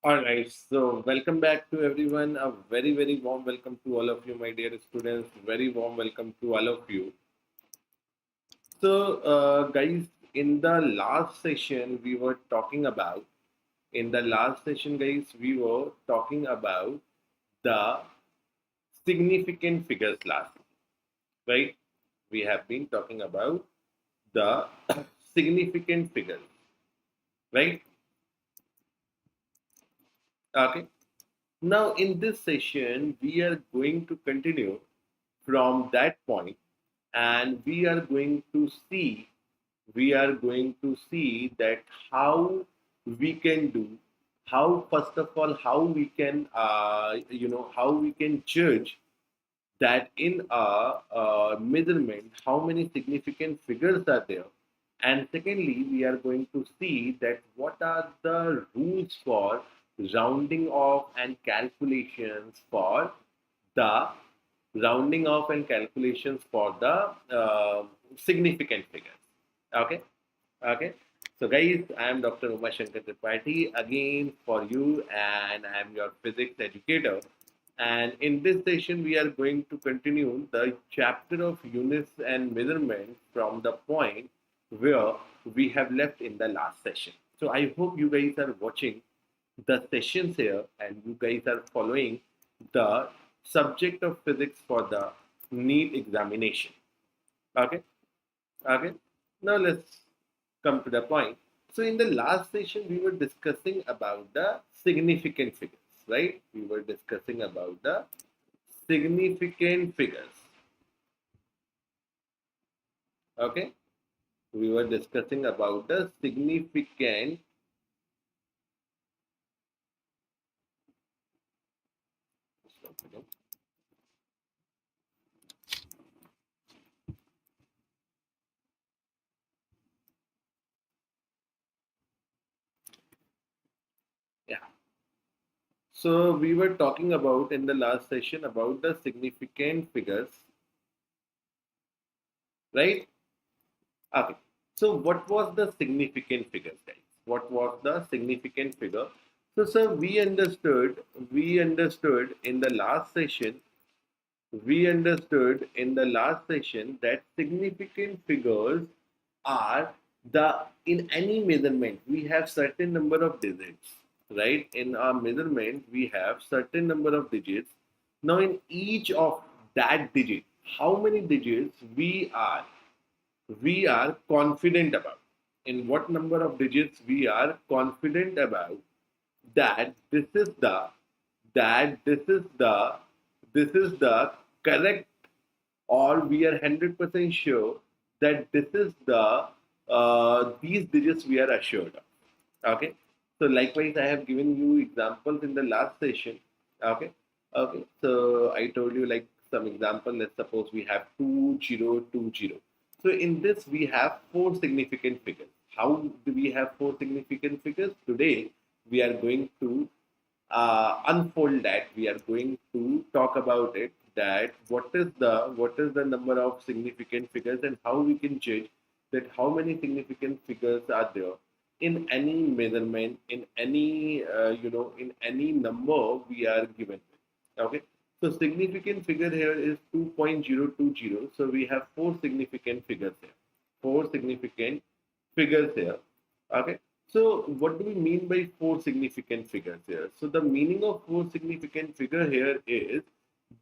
All right, so welcome back to everyone. A very warm welcome to all of you, my dear students. Very warm welcome to all of you. So, guys, in the last session, we were talking about, in the last session, guys, we were talking about the significant figures last, right? We have been talking about the significant figures, right? Okay. Now, in this session, we are going to continue from that point, and we are going to see that how we can do, how first of all, how we can how we can judge that in a measurement how many significant figures are there. And secondly, we are going to see that what are the rules for rounding off and calculations for the significant figures. Okay, okay. So, guys, I am Dr. Shankar Tripathi again for you, and I am your physics educator. And in this session, we are going to continue the chapter of units and measurements from the point where we have left in the last session. So, I hope you guys are watching the sessions here and you guys are following the subject of physics for the NEET examination. Okay, okay. Now let's come to the point. So in the last session, we were discussing about the significant figures, right? We were discussing about the significant figures. Okay, we were discussing about the significant. Yeah. So we were talking about in the last session about the significant figures, right? Okay. So what was the significant figures, guys? What was the significant figure? So, sir, we understood in the last session, that significant figures are the in any measurement we have certain number of digits, right? In our measurement we have certain number of digits. Now, in each of that digit, how many digits we are confident about, in what number of digits we are confident about, that this is the correct, or we are 100% sure that this is the these digits we are assured of. Okay, so likewise I have given you examples in the last session. Okay, okay, so I told you like some example. Let's suppose we have 2020. So in this we have four significant figures. How do we have four significant figures? Today we are going to unfold that. We are going to talk about it, that what is the number of significant figures and how we can judge that how many significant figures are there in any measurement, in any in any number we are given. Okay, so significant figure here is 2.020. So we have four significant figures here. Four significant figures here. Okay. So what do we mean by four significant figures here? So the meaning of four significant figure here is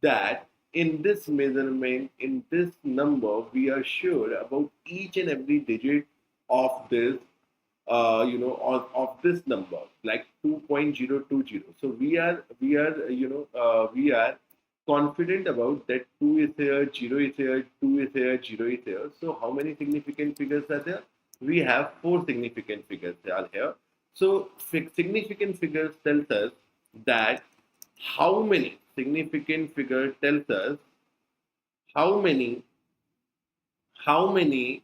that in this measurement, in this number, we are sure about each and every digit of this, of this number, like 2.020. So we are confident about that 2 is here, 0 is here, 2 is here, 0 is here. So how many significant figures are there? We have four significant figures are here. So significant figures tells us that how many significant figure tells us how many how many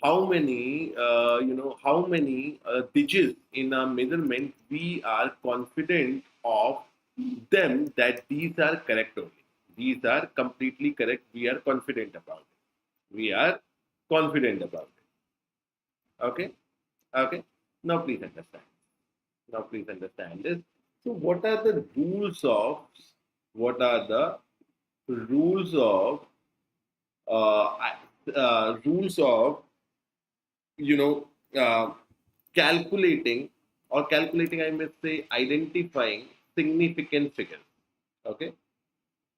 how many digits in a measurement we are confident of them, that these are correct only. These are completely correct. We are confident about it. We are confident about it. Okay. Okay. Now please understand. Now please understand this. So what are the what are the rules of rules of you know uh, calculating calculating, I must say, identifying significant figures. Okay,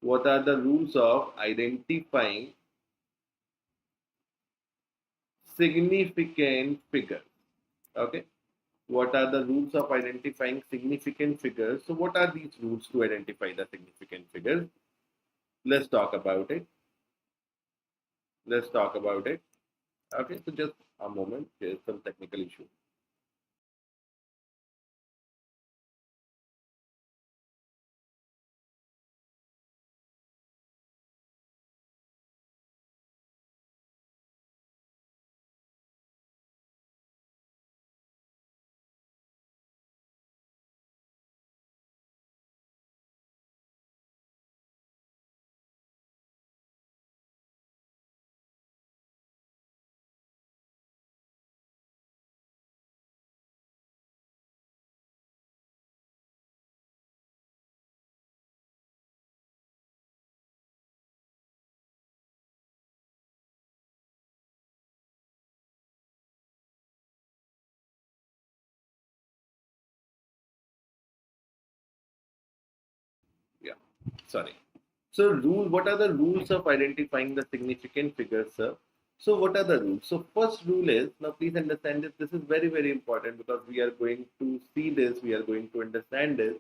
what are the rules of identifying significant figures? Okay, what are the rules of identifying significant figures? So what are these rules to identify the significant figures? Let's talk about it. Let's talk about it. Okay, so just a moment. There's some technical issue. Yeah, sorry. So, what are the rules of identifying the significant figures, sir? So, what are the rules? So, first rule is, now please understand this. This is very, very important because we are going to see this. We are going to understand this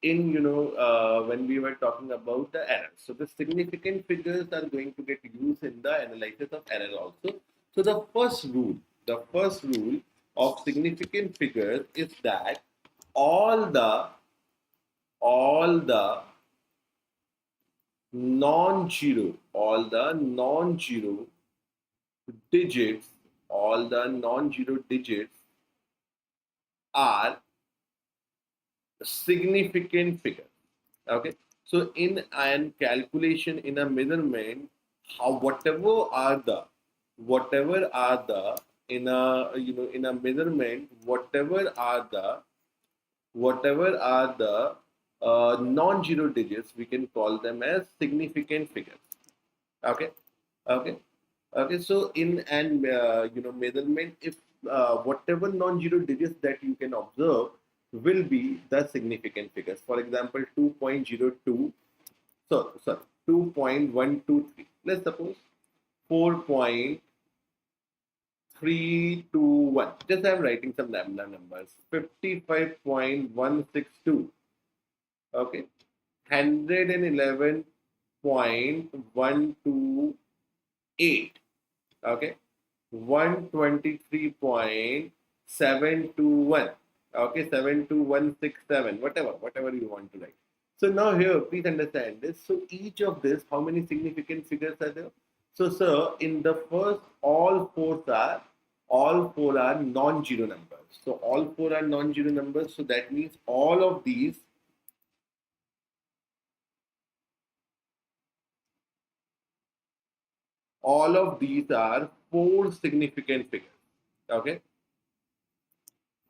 in when we were talking about the errors. So, the significant figures are going to get used in the analysis of error also. So, the first rule of significant figures is that all the all the non-zero digits, all the non-zero digits are significant figures. Okay, so in an calculation, in a measurement, how whatever are the in a in a measurement, whatever are the non-zero digits, we can call them as significant figures. Okay, okay, okay. So in an measurement, if whatever non-zero digits that you can observe will be the significant figures. For example, 2.02. So sorry, 2.123. Let's suppose 4.321. Just I'm writing some lambda numbers. 55.162. Okay, 111.128. Okay, 123.721. Okay, 72167, whatever you want to write. So now here, please understand this. So each of this, how many significant figures are there? So sir, in the first, all four are non-zero numbers. So all four are non-zero numbers. So that means all of these are four significant figures. Okay,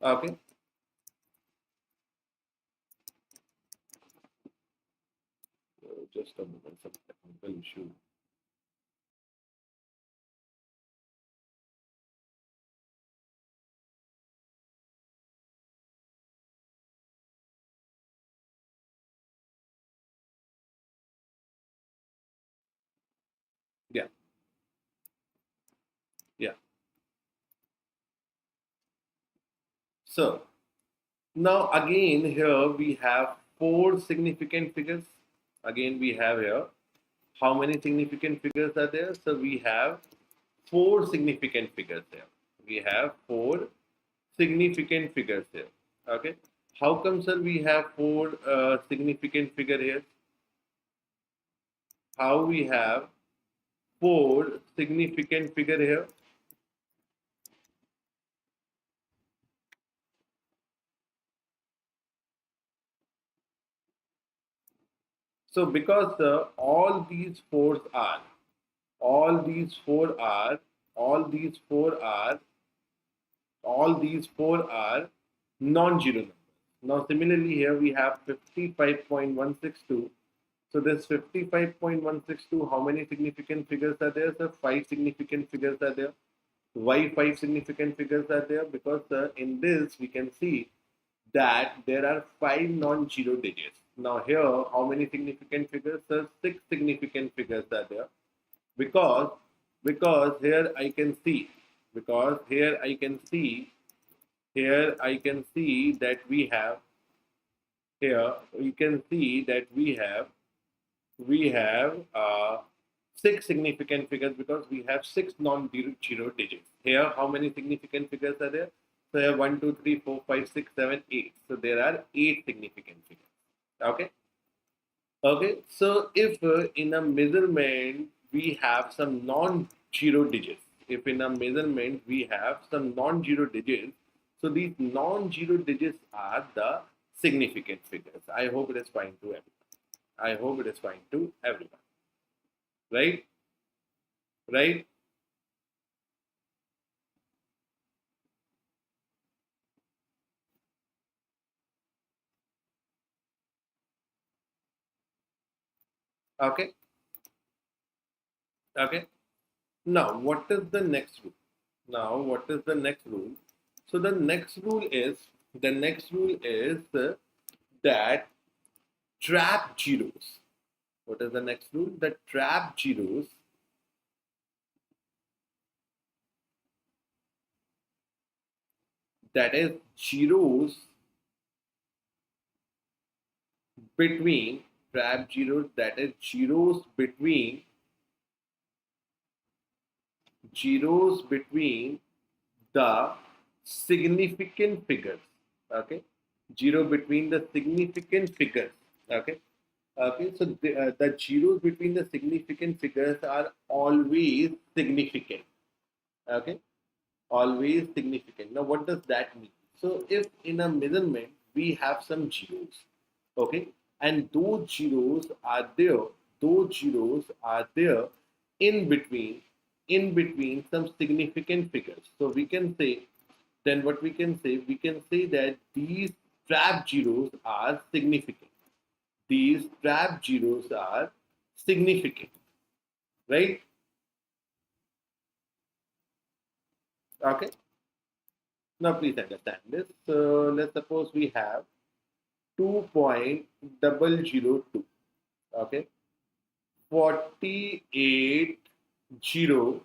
okay. Just a moment, some technical issue. Yeah, yeah. So now again here we have four significant figures. Again we have here how many significant figures are there? So we have four significant figures there. We have four significant figures here. Okay. How come, sir, we have four significant figure here? How we have four significant figure here? So because all these four are, all these four are, all these four are non-zero numbers. Now similarly here we have 55.162. So this 55.162, how many significant figures are there? So 5 significant figures are there. Why 5 significant figures are there? Because in this we can see that there are 5 non-zero digits. Now here, how many significant figures? So 6 significant figures are there. Because here I can see, here I can see that we have, here you can see that we have 6 significant figures because we have 6 non-zero digits. Here, how many significant figures are there? So here 1, 2, 3, 4, 5, 6, 7, 8. So there are 8 significant figures. Okay. Okay. So if in a measurement we have some non-zero digits, if in a measurement we have some non-zero digits, so these non-zero digits are the significant figures. I hope it is fine to everyone. I hope it is fine to everyone. Right? Right? Okay. Okay. Now, what is the next rule? Now, what is the next rule? So the next rule is that trap zeros. What is the next rule? The trap zeros, that is zeros between, trap zeros, that is zeros between the significant figures. Okay, zero between the significant figures. Okay. Okay, so the zeros between the significant figures are always significant. Okay, always significant. Now, what does that mean? So, if in a measurement we have some zeros, okay, and those zeros are there in between some significant figures. So we can say, then what we can say? We can say that these trap zeros are significant. These trap zeros are significant, right? Okay. Now please understand this. So let's suppose we have 2.002. Okay. 480012.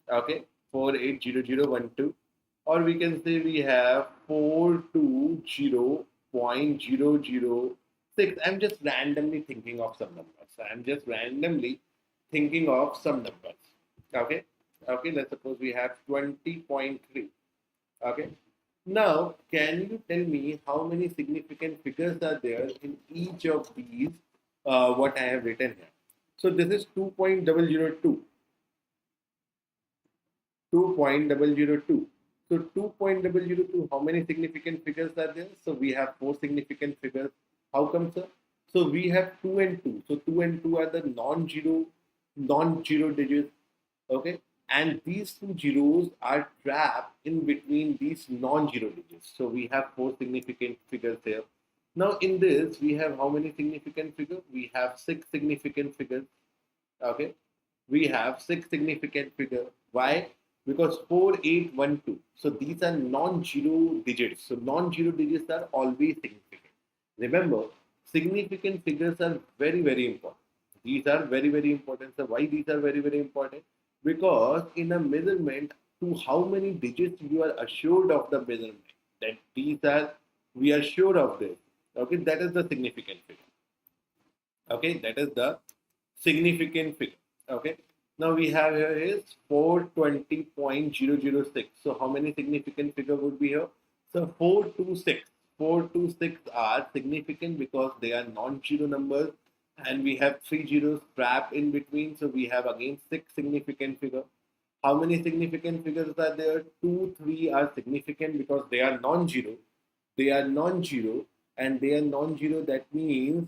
Okay. 480012. Or we can say we have 420.006. I'm just randomly thinking of some numbers. Okay. Okay, let's suppose we have 20.3. Okay. Now, can you tell me how many significant figures are there in each of these, what I have written here? So this is 2.002. 2.002. So 2.002, how many significant figures are there? So we have 4 significant figures. How come, sir? So we have 2 and 2. So 2 and 2 are the non-zero digits. Okay. And these two zeros are trapped in between these non-zero digits. So we have 4 significant figures here. Now in this, we have how many significant figures? We have 6 significant figures. Okay. We have 6 significant figures. Why? Because 4812. So these are non-zero digits. So non-zero digits are always significant. Remember, significant figures are very, very important. These are very, very important. So why these are very, very important? Because in a measurement, to how many digits you are assured of the measurement, that these are, we are sure of this. Okay, that is the significant figure. Okay, that is the significant figure. Okay. Now we have here is 420.006. So how many significant figure would be here? So 426. 426 are significant because they are non-zero numbers, and we have 3 zeros trapped in between. So we have again 6 significant figure. How many significant figures are there? 2, 3 are significant because they are non-zero. They are non-zero, and they are non-zero. That means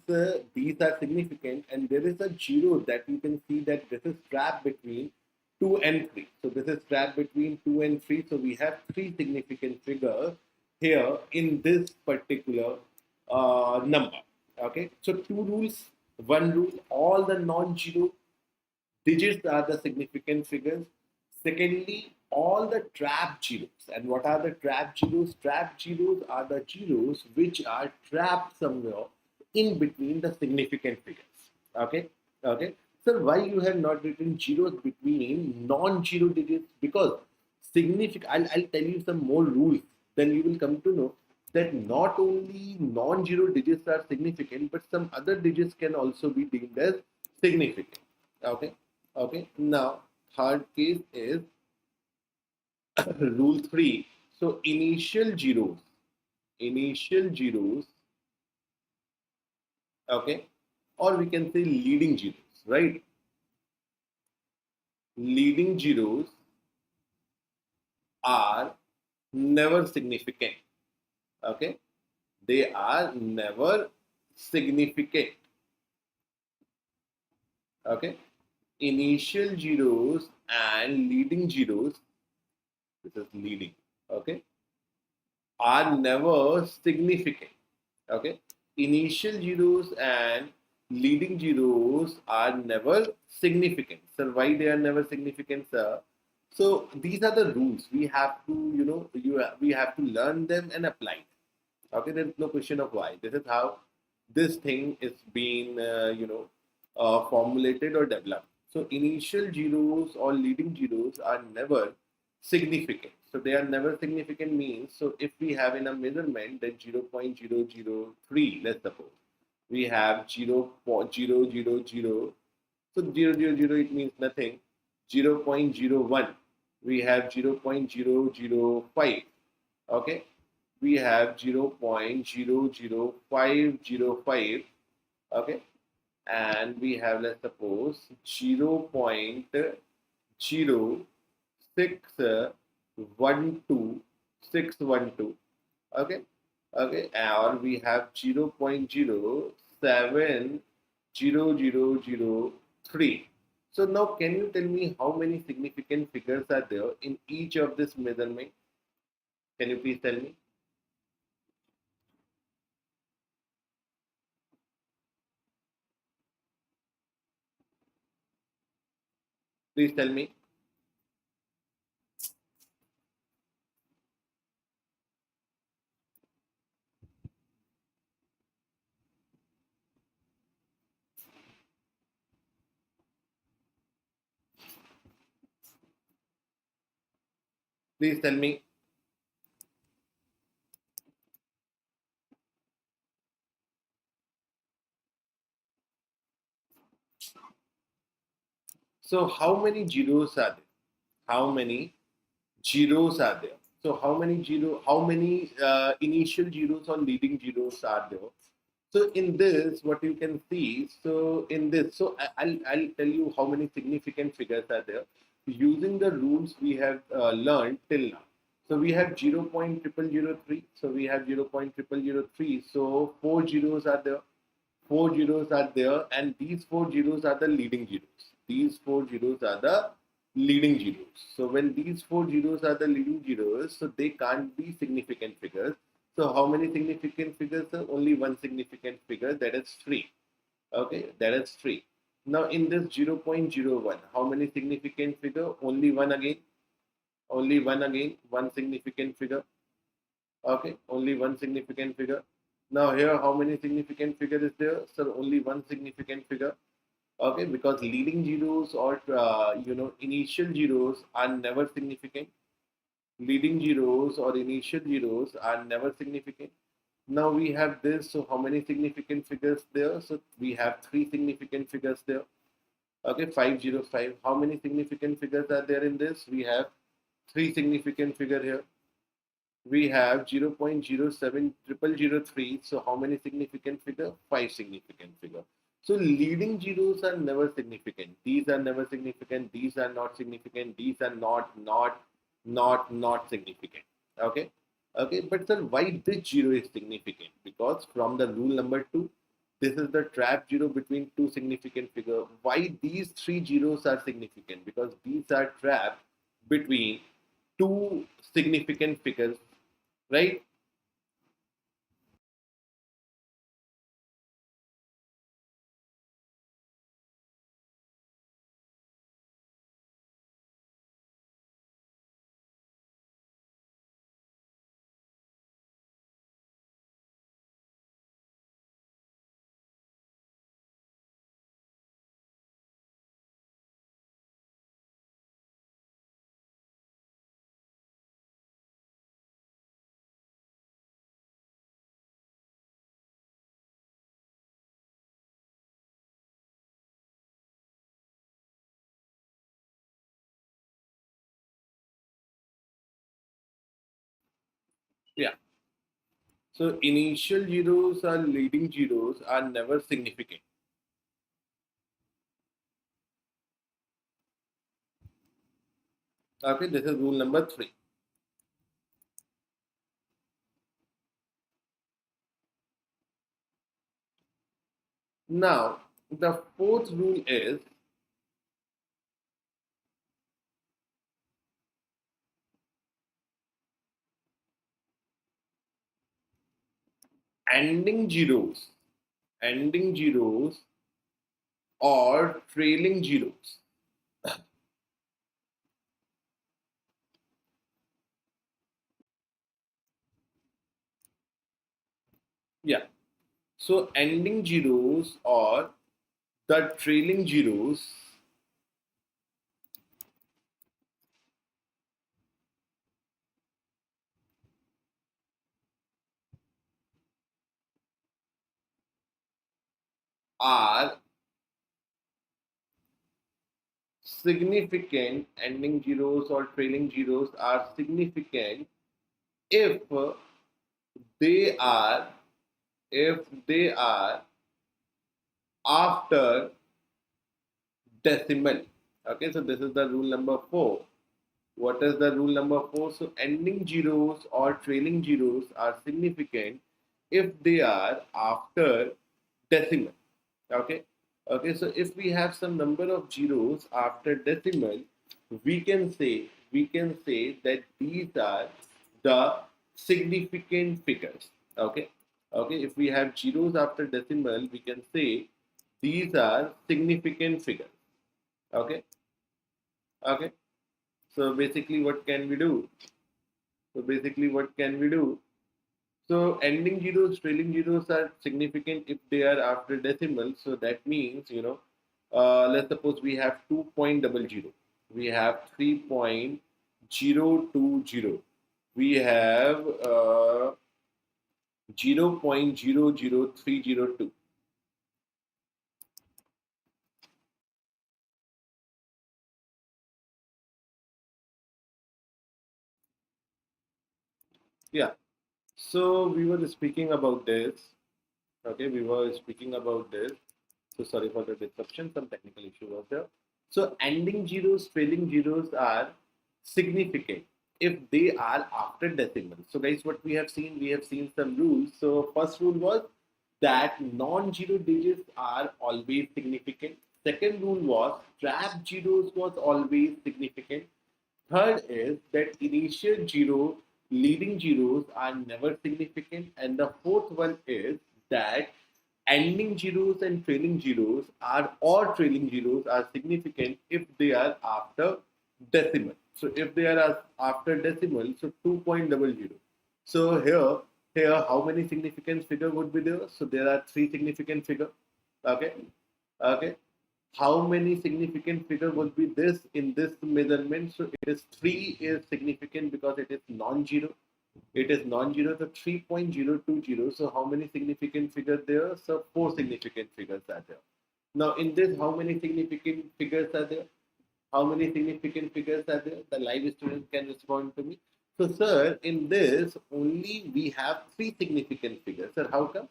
these are significant, and there is a zero that you can see that this is trapped between 2 and 3. So this is trap between 2 and 3. So we have three significant figures here in this particular number. Okay. So two rules. One rule: all the non-zero digits are the significant figures. Secondly, all the trap zeros. And what are the trap zeros? Trap zeros are the zeros which are trapped somewhere in between the significant figures. Okay, okay. So why you have not written zeros between non-zero digits? Because significant. I'll tell you some more rules. Then you will come to know that not only non-zero digits are significant, but some other digits can also be deemed as significant. Okay. Okay. Now, third case is rule 3. So, initial zeros, okay, or we can say leading zeros, right? Leading zeros are never significant, okay? They are never significant, okay? Initial zeros and leading zeros, this is leading, okay, are never significant. Okay, initial zeros and leading zeros are never significant. Sir, why they are never significant, sir? So these are the rules. We have to, we have to learn them and apply. Okay, there is no question of why. This is how this thing is being, formulated or developed. So initial zeros or leading zeros are never significant. So they are never significant means, so if we have in a measurement that 0.003, let's suppose, we have 0.000, so 000 it means nothing. 0.01, we have 0.005, okay, we have 0.00505, okay, and we have, let's suppose, 0.06612, okay, okay, or we have 0.0700003. So now can you tell me how many significant figures are there in each of this measurement? Can you please tell me? Please tell me. Please tell me. So how many zeros are there? How many zeros are there? So how many initial zeros or leading zeros are there? So in this, what you can see, so in this, so I'll tell you how many significant figures are there using the rules we have learned till now. So we have 0.0003. So we have 0.0003. So four zeros are there. Four zeros are there, and these four zeros are the leading zeros. These four zeros are the leading zeros. So when these four zeros are the leading zeros, so they can't be significant figures. So how many significant figures? Only one significant figure, that is 3. Okay, that is 3. Now in this 0.01, how many significant figure? Only one again. Only one again. One significant figure. Okay, only one significant figure. Now here, how many significant figure is there? So only one significant figure. Okay, because leading zeros or initial zeros are never significant. Leading zeros or initial zeros are never significant. Now we have this. So how many significant figures there? So we have three significant figures there. Okay, 505. How many significant figures are there in this? We have three significant figure here. We have 0.07003. So how many significant figure? 5 significant figure. So leading zeros are never significant. These are never significant. These are not significant. These are not significant. Okay. Okay. But sir, why this zero is significant? Because from the rule number 2, This is the trap zero between two significant figures. Why these three zeros are significant? Because these are trapped between two significant figures, right? Yeah. So initial zeros or leading zeros are never significant. Okay, this is rule number 3. Now, the fourth rule is ending zeros, ending zeros or trailing zeros. Yeah. So ending zeros or the trailing zeros are significant, ending zeros or trailing zeros are significant if they are if they are after decimal. Okay, so this is the rule number 4. What is the rule number 4? So ending zeros or trailing zeros are significant if they are after decimal. Okay. Okay, so if we have some number of zeros after decimal, we can say that these are the significant figures. Okay. Okay, if we have zeros after decimal, we can say these are significant figures. Okay. Okay. So basically, what can we do? So basically, what can we do? So ending zeros, trailing zeros are significant if they are after decimal. So that means, let's suppose we have 2.00. We have 3.020. We have 0.00302. Yeah. So we were speaking about this. Okay, we were speaking about this. So sorry for the disruption, some technical issue was there. So ending zeros, trailing zeros are significant if they are after decimal. So guys, what we have seen some rules. So first rule was that non-zero digits are always significant. Second rule was trap zeros was always significant. Third is that initial zero, leading zeros are never significant. And the fourth one is that ending zeros and trailing zeros are or trailing zeros are significant if they are after decimal. So if they are after decimal, so 2.00. So here how many significant figure would be there? So there are three significant figure. Okay. Okay. How many significant figure would be this in this measurement? So it is 3 is significant because it is non-zero. It is non-zero, so 3.020. So how many significant figures there? So 4 significant figures are there. Now in this, how many significant figures are there? How many significant figures are there? The live students can respond to me. So sir, in this only we have 3 significant figures. Sir, how come?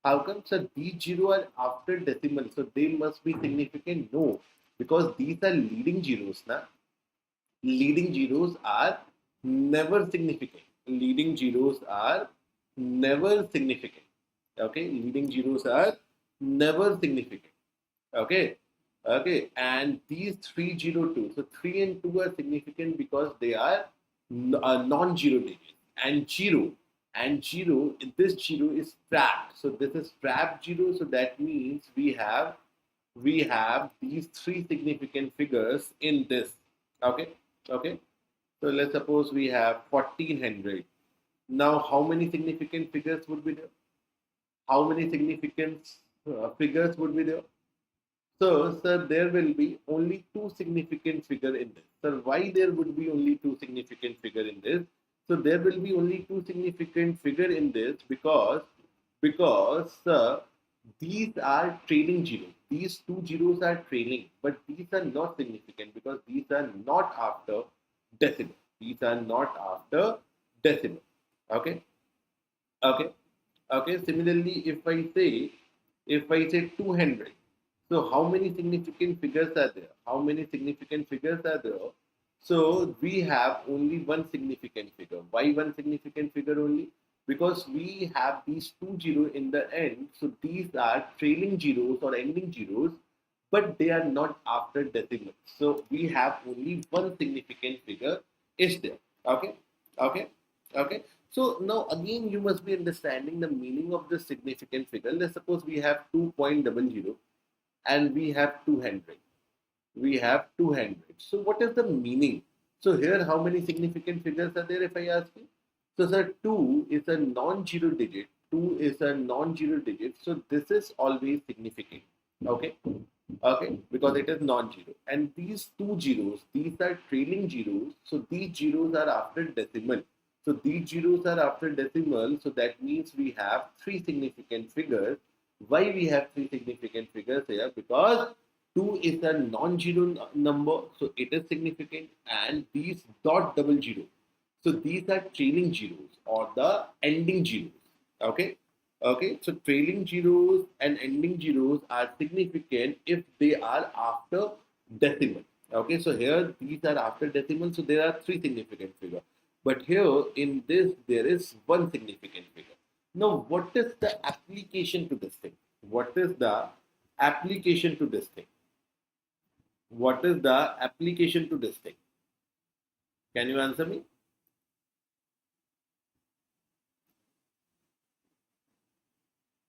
How come? Sir, these zero are after decimal, so they must be significant? No, because these are leading zeros. Na? Leading zeros are never significant. Leading zeros are never significant. Okay, leading zeros are never significant. Okay, okay, and these 302. So 3 and 2 are significant because they are non-zero digits, and zero. This zero is trapped. So this is trapped zero. So that means we have these three significant figures in this. Okay, okay. So let's suppose we have 1400. Now, how many significant figures would be there? How many significant figures would be there? So, sir, there will be only two significant figure in this. Sir, why there would be only two significant figure in this? So there will be only two significant figure in this because sir, these are trailing zeros. These two zeros are trailing, but these are not significant because these are not after decimal. These are not after decimal. Okay, okay, okay. Similarly, if I say 200, so how many significant figures are there? How many significant figures are there? So we have only one significant figure. Why one significant figure only? Because we have these two zero in the end. So these are trailing zeros or ending zeros, but they are not after decimal. So we have only one significant figure is there. Okay, okay, okay. So now again you must be understanding the meaning of the significant figure. Let's suppose we have 2.00 and we have 200. We have 200. So what is the meaning? So here how many significant figures are there if I ask you? So sir, 2 is a non-zero digit. 2 is a non-zero digit. So this is always significant. Okay. Okay. Because it is non-zero. And these two zeros, these are trailing zeros. So these zeros are after decimal. So these zeros are after decimal. So that means we have three significant figures. Why we have three significant figures here? Because 2 is a non-zero number, so it is significant, and these dot double zero. So these are trailing zeros or the ending zeros. Okay, okay. So trailing zeros and ending zeros are significant if they are after decimal. Okay, so here these are after decimal, so there are three significant figures. But here in this there is one significant figure. Now, what is the application to this thing? What is the application to this thing? What is the application to this thing? Can you answer me?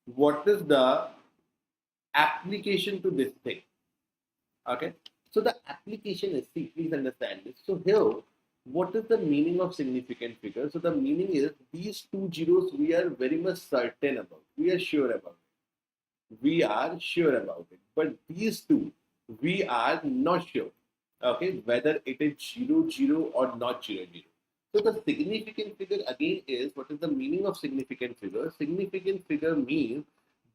What is the application to this thing? Okay. So the application is, see, please understand this. So here, what is the meaning of significant figure? So the meaning is these two zeros we are very much certain about. We are sure about it. We are sure about it. But these two, we are not sure. Okay, whether it is 00 or not 00. So the significant figure again is, what is the meaning of significant figure? Significant figure means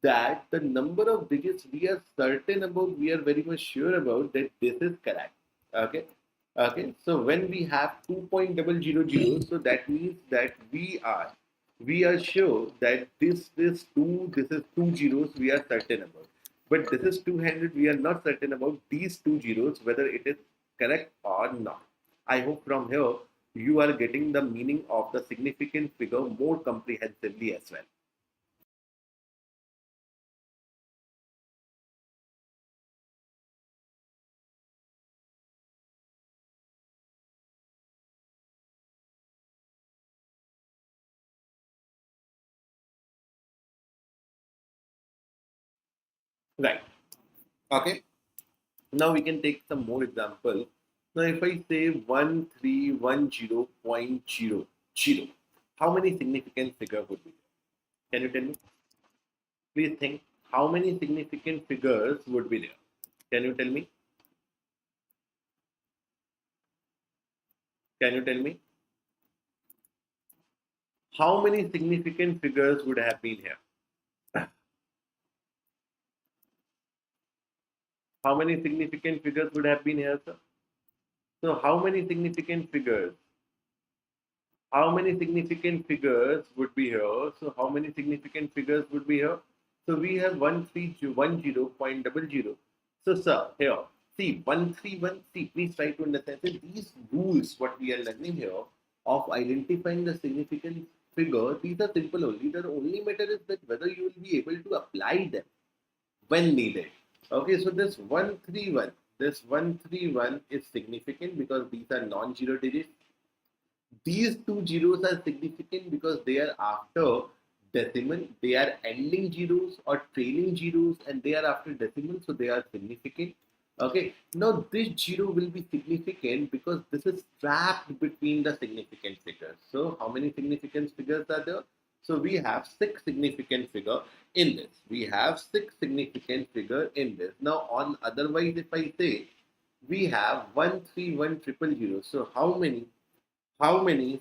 that the number of digits we are certain about, we are very much sure about that this is correct. Okay, okay. So when we have 2.000, so that means that we are sure that this is two zeros we are certain about. But this is 200, we are not certain about these two zeros whether it is correct or not. I hope from here you are getting the meaning of the significant figure more comprehensively as well. Right. Okay. Now we can take some more example. Now if I say 1310.00, how many significant figure would be there? Can you tell me? Please think how many significant figures would be there? Can you tell me? Can you tell me? How many significant figures would have been here? How many significant figures would have been here, sir? So how many significant figures? How many significant figures would be here? So how many significant figures would be here? So we have 1310.00. So sir, here, see 131. See, please try to understand. So these rules, what we are learning here of identifying the significant figure, these are simple only. The only matter is that whether you will be able to apply them. when needed. Okay, so this 131 is significant because these are non-zero digits. These two zeros are significant because they are after decimal, they are ending zeros or trailing zeros, and they are after decimal, so they are significant. Okay, now this zero will be significant because this is trapped between the significant figures. So, how many significant figures are there? So, we have six significant figure in this. We have six significant figure in this. Now, on otherwise, if I say we have 131,000. So, how many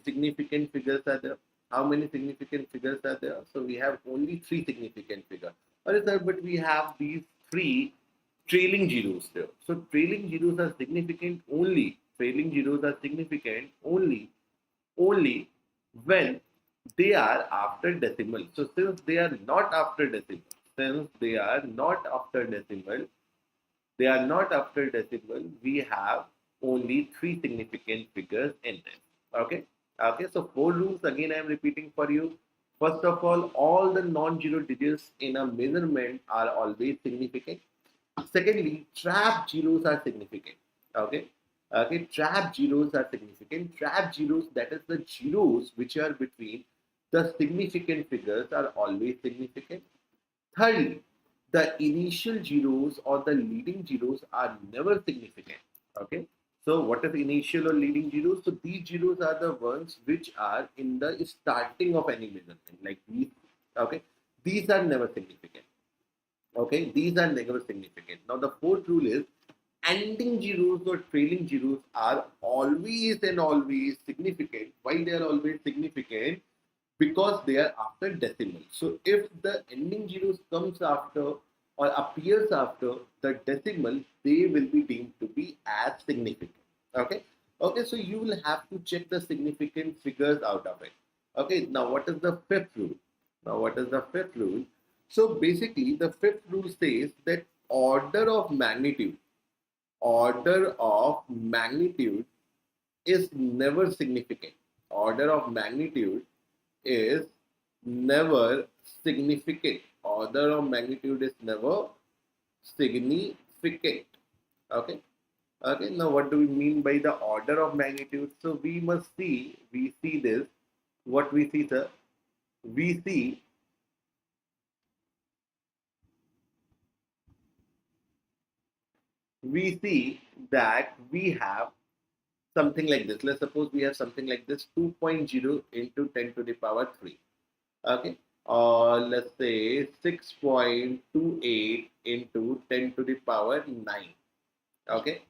significant figures are there? How many significant figures are there? So we have only three significant figures. Alright, sir, but we have these three trailing zeros there. So trailing zeros are significant only. Trailing zeros are significant only when they are after decimal. So since they are not after decimal, since they are not after decimal, they are not after decimal, we have only three significant figures in them. Okay. Okay. So four rules again I am repeating for you. First of all the non-zero digits in a measurement are always significant. Secondly, trap zeros are significant. Okay. Okay. Trap zeros are significant. Trap zeros, that is the zeros which are between the significant figures, are always significant. Thirdly, the initial zeros or the leading zeros are never significant. Okay. So what is initial or leading zeros? So these zeros are the ones which are in the starting of any measurement, like these. Okay. These are never significant. Okay. These are never significant. Now the fourth rule is ending zeros or trailing zeros are always and always significant. Why they are always significant? Because they are after decimal. So if the ending zeros comes after or appears after the decimal, they will be deemed to be as significant. Okay. Okay. So you will have to check the significant figures out of it. Okay. Now what is the fifth rule? Now what is the fifth rule? So basically the fifth rule says that order of magnitude is never significant. Order of magnitude is never significant. Order of magnitude is never significant. Okay. Okay. Now, what do we mean by the order of magnitude? So we see this. What we see, sir? We see we see that we have something like this. Let's suppose we have something like this: 2.0 into 10 to the power 3. Okay. Or let's say 6.28 into 10 to the power 9. Okay.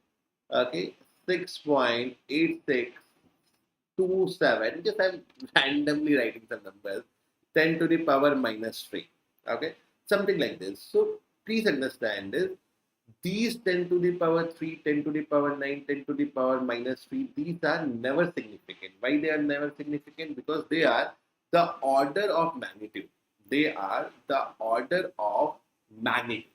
Okay. 6.8627. Just I'm randomly writing some numbers. 10 to the power minus 3. Okay. Something like this. So please understand this. These 10 to the power 3, 10 to the power 9, 10 to the power minus 3, these are never significant. Why they are never significant? Because they are the order of magnitude. They are the order of magnitude.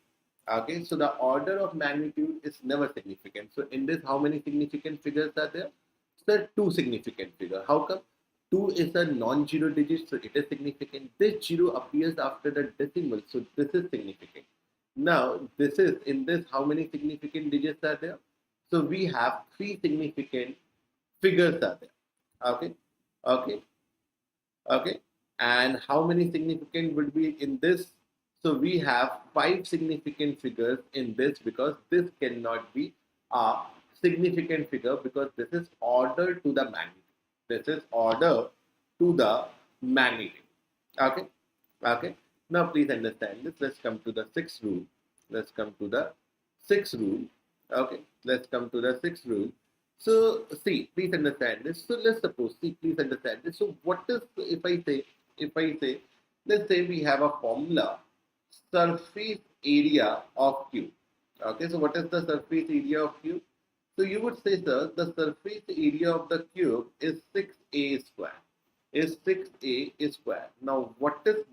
Okay, so the order of magnitude is never significant. So in this, how many significant figures are there? So two significant figures. How come? 2 is a non-zero digit, so it is significant. This zero appears after the decimal, so this is significant. Now, this is in this, how many significant digits are there? So we have three significant figures are there. Okay, okay, okay. And how many significant would be in this? So we have five significant figures in this because this cannot be a significant figure because this is order to the magnitude. This is order to the magnitude. Okay, okay. Now please understand this. Let's come to the sixth rule. Let's come to the sixth rule. Okay, let's come to the sixth rule. So see, please understand this. So let's suppose, see, please understand this. So what is, if I say, let's say we have a formula, surface area of cube. Okay, so what is the surface area of cube? So you would say, sir, the surface area of the cube is 6a square. Is 6a square. Now what is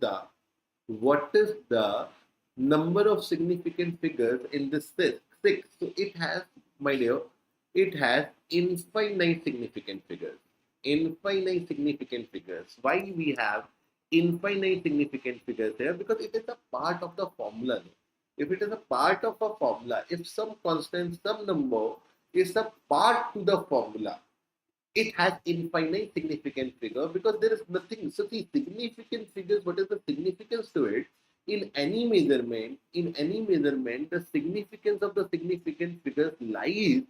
the number of significant figures in this six? So it has, my dear, it has infinite significant figures. Infinite significant figures. Why we have infinite significant figures here? Because it is a part of the formula. If it is a part of a formula, if some constant, some number is a part to the formula, it has infinite significant figure because there is nothing. So the significant figures, what is the significance to it? In any measurement, the significance of the significant figures lies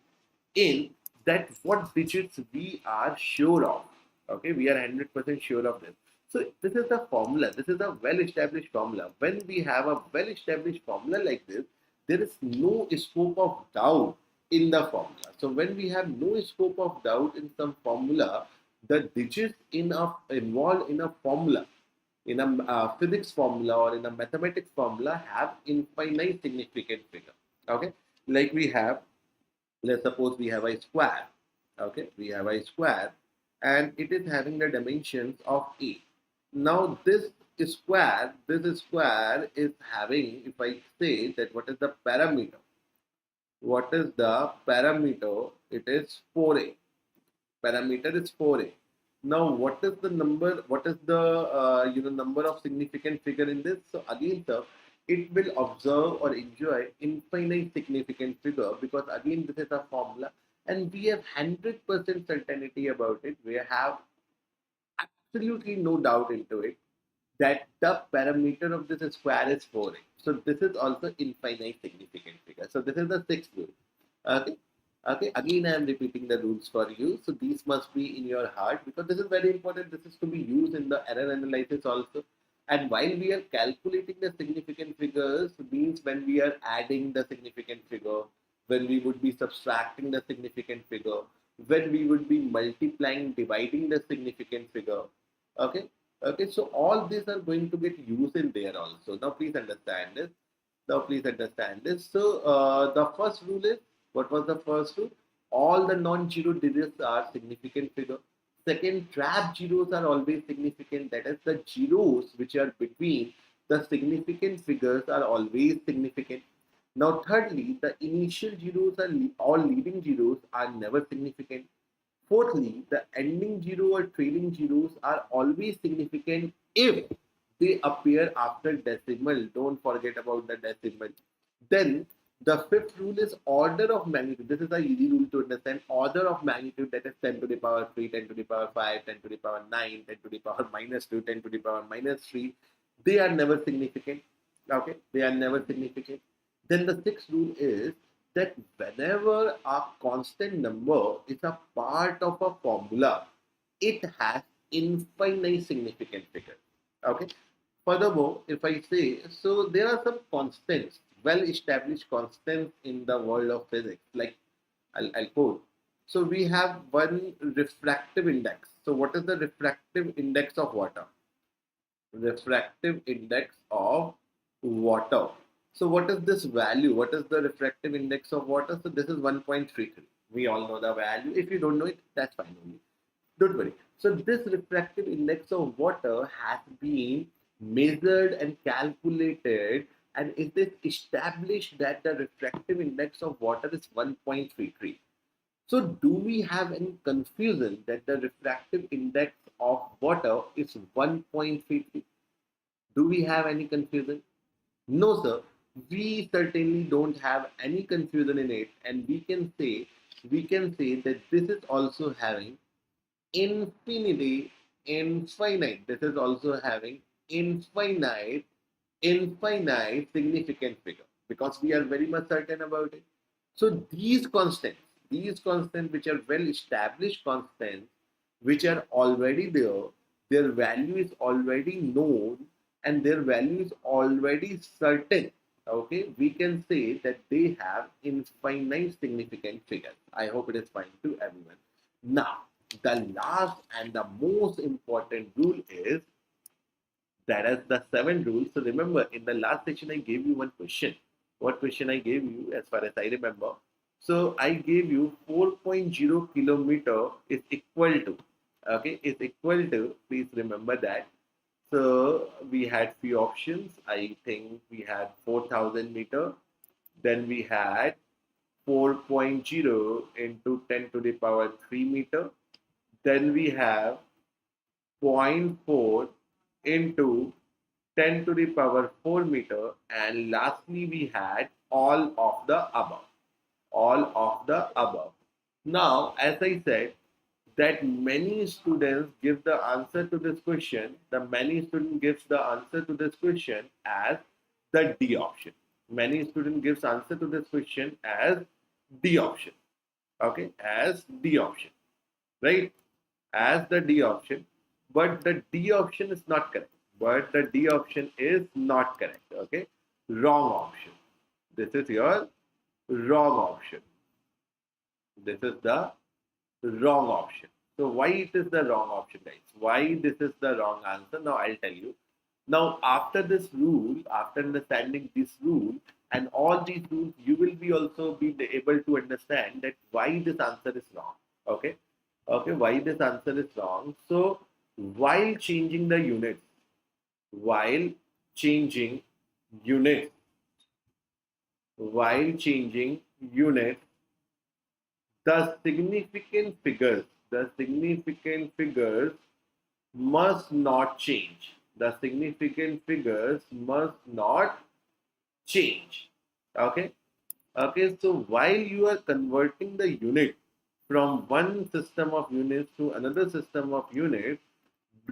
in that what digits we are sure of. Okay, we are 100% sure of this. So this is the formula. This is a well-established formula. When we have a well-established formula like this, there is no scope of doubt in the formula. So when we have no scope of doubt in some formula, the digits involved in a formula, in a physics formula or in a mathematics formula, have infinite significant figure. Okay, like we have, let's suppose we have a square. Okay, we have a square and it is having the dimensions of 8. Now this square is having, if I say that what is the parameter, it is 4a. Parameter is 4a. Now what is the number, what is the number of significant figure in this? So again, sir, it will observe or enjoy infinite significant figure because again this is a formula and we have 100% certainty about it. We have absolutely no doubt into it that the parameter of this square is 4a. So this is also infinite significant figure. So this is the sixth rule. Okay. Okay. Again, I am repeating the rules for you. So these must be in your heart because this is very important. This is to be used in the error analysis also. And while we are calculating the significant figures, means when we are adding the significant figure, when we would be subtracting the significant figure, when we would be multiplying, dividing the significant figure. Okay. Okay. So all these are going to get used in there also. Now please understand this. So the first rule is, what was the first rule? All the non-zero digits are significant figure. Second, trap zeros are always significant. That is, the zeros which are between the significant figures are always significant. Now, thirdly, the initial zeros are all leading zeros are never significant. Fourthly, the ending zero or trailing zeros are always significant if they appear after decimal. Don't forget about the decimal. Then the fifth rule is order of magnitude. This is a easy rule to understand. Order of magnitude, that is 10 to the power 3, 10 to the power 5, 10 to the power 9, 10 to the power minus 2, 10 to the power minus 3. They are never significant. Okay, they are never significant. Then the sixth rule is that whenever a constant number is a part of a formula, it has infinite significant figure. Okay. Furthermore, if I say, so there are some constants, well-established constants in the world of physics, like I'll quote. So we have one refractive index. So what is the refractive index of water? Refractive index of water. So what is this value? What is the refractive index of water? So this is 1.33. We all know the value. If you don't know it, that's fine only. Don't worry. So this refractive index of water has been measured and calculated, and it is established that the refractive index of water is 1.33. So do we have any confusion that the refractive index of water is 1.33? Do we have any confusion? No, sir. We certainly don't have any confusion in it, and we can say that this is also having infinite. This is also having infinite significant figure because we are very much certain about it. So these constants which are well established constants, which are already there, their value is already known and their value is already certain. Okay, we can say that they have infinite significant figures. I hope it is fine to everyone. Now, the last and the most important rule is, that is the seventh rule. So remember, in the last section, I gave you one question. What question I gave you, as far as I remember? So I gave you 4.0 kilometer is equal to, okay, is equal to, please remember that. So we had few options. I think we had 4,000 meter. Then we had 4.0 into 10 to the power 3 meter. Then we have zero point 0.4 into 10 to the power 4 meter, and lastly we had all of the above. All of the above. Now, as I said, that many students give the answer to this question, the many student gives the answer to this question as the D option. Many student gives answer to this question as D option. Okay, as D option, right? As the D option, but the D option is not correct. But the D option is not correct. Okay, wrong option. This is your wrong option. This is the wrong option. So why it is the wrong option, guys? Why this is the wrong answer? Now I'll tell you. Now after this rule, after understanding this rule and all these rules, you will be also be able to understand that why this answer is wrong. Okay, okay, why this answer is wrong. So while changing the units, while changing units, while changing units, the significant figures must not change. The significant figures must not change. Okay. Okay. So while you are converting the unit from one system of units to another system of units,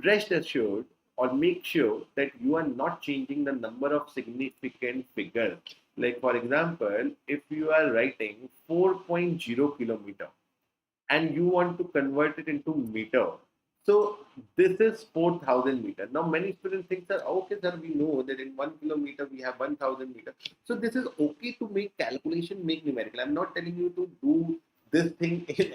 rest assured or make sure that you are not changing the number of significant figures. Like for example, if you are writing 4.0 kilometer and you want to convert it into meter. So this is 4,000 meter. Now many students think that okay sir, we know that in 1 kilometer we have 1,000 meter. So this is okay to make calculation, make numerical. I'm not telling you to do this thing in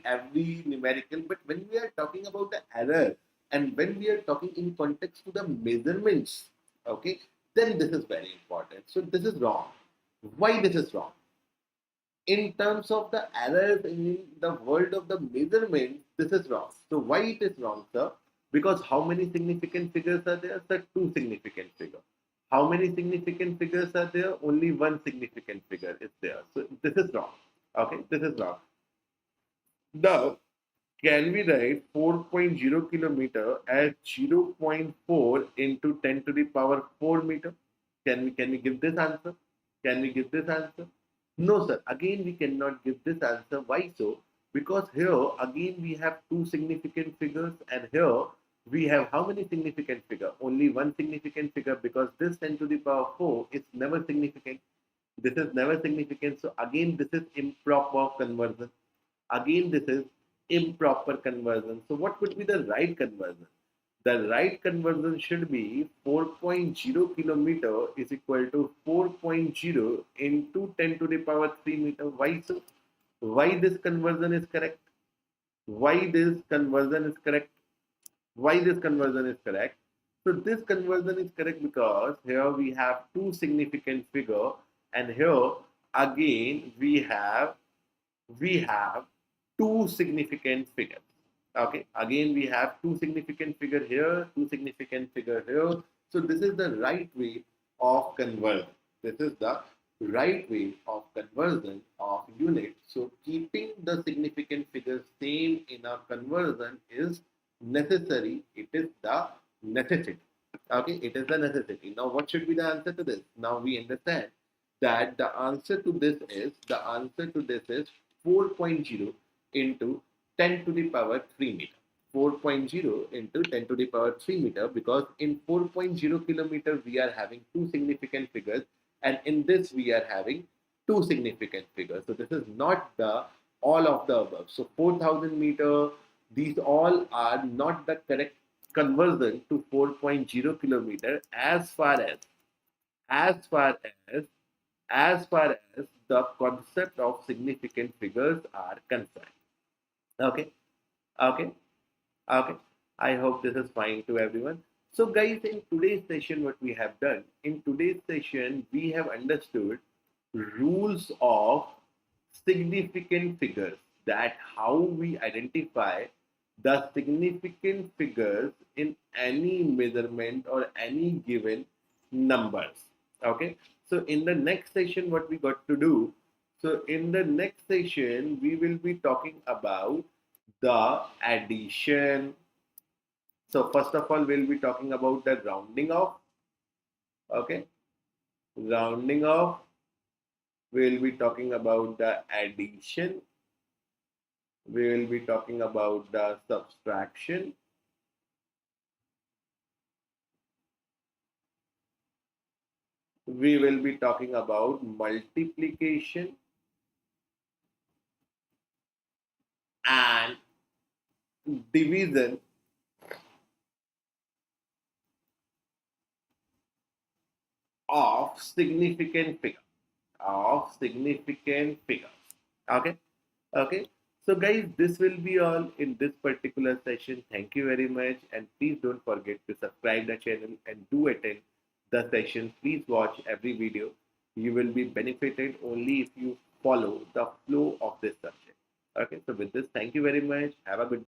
every numerical, but when we are talking about the error and when we are talking in context to the measurements, okay, then this is very important. So this is wrong. Why this is wrong? In terms of the errors in the world of the measurement, this is wrong. So why it is wrong, sir? Because how many significant figures are there? Sir, two significant figures. How many significant figures are there? Only one significant figure is there. So this is wrong. Okay, this is wrong. Now, can we write 4.0 kilometer as 0.4 into 10 to the power 4 meter? Can we give this answer? Can we give this answer? No, sir. Again, we cannot give this answer. Why so? Because here again we have two significant figures, and here we have how many significant figure? Only one significant figure, because this 10 to the power 4 is never significant. This is never significant. So again, this is improper conversion. Again, this is improper conversion. So what would be the right conversion? The right conversion should be 4.0 kilometer is equal to 4.0 into 10 to the power 3 meter. Why so? Why this conversion is correct? Why this conversion is correct? Why this conversion is correct? So this conversion is correct because here we have two significant figure, and here again we have two significant figures. Okay, again we have two significant figure here, two significant figure here. So this is the right way of conversion. This is the right way of conversion of unit. So keeping the significant figures same in a conversion is necessary. It is the necessity. Okay, it is the necessity. Now what should be the answer to this? Now we understand that the answer to this is 4.0 into 10 to the power 3 meter. 4.0 into 10 to the power 3 meter, because in 4.0 kilometer we are having two significant figures, and in this we are having two significant figures. So this is not the all of the above. So 4,000 meter, these all are not the correct conversion to 4.0 kilometer as far as as far as the concept of significant figures are concerned. Okay, okay, okay. I hope this is fine to everyone. So, guys, in today's session, what we have done in today's session, we have understood rules of significant figures, that how we identify the significant figures in any measurement or any given numbers. Okay, so in the next session what we got to do, so in the next session we will be talking about the addition. So first of all we'll be talking about the rounding off. Okay. Rounding off, we will be talking about the addition. We will be talking about the subtraction. We will be talking about multiplication and division of significant figure. Okay. Okay. So guys, this will be all in this particular session. Thank you very much, and please don't forget to subscribe the channel and do attend the session. Please watch every video. You will be benefited only if you follow the flow of this subject. Okay. So with this, thank you very much. Have a good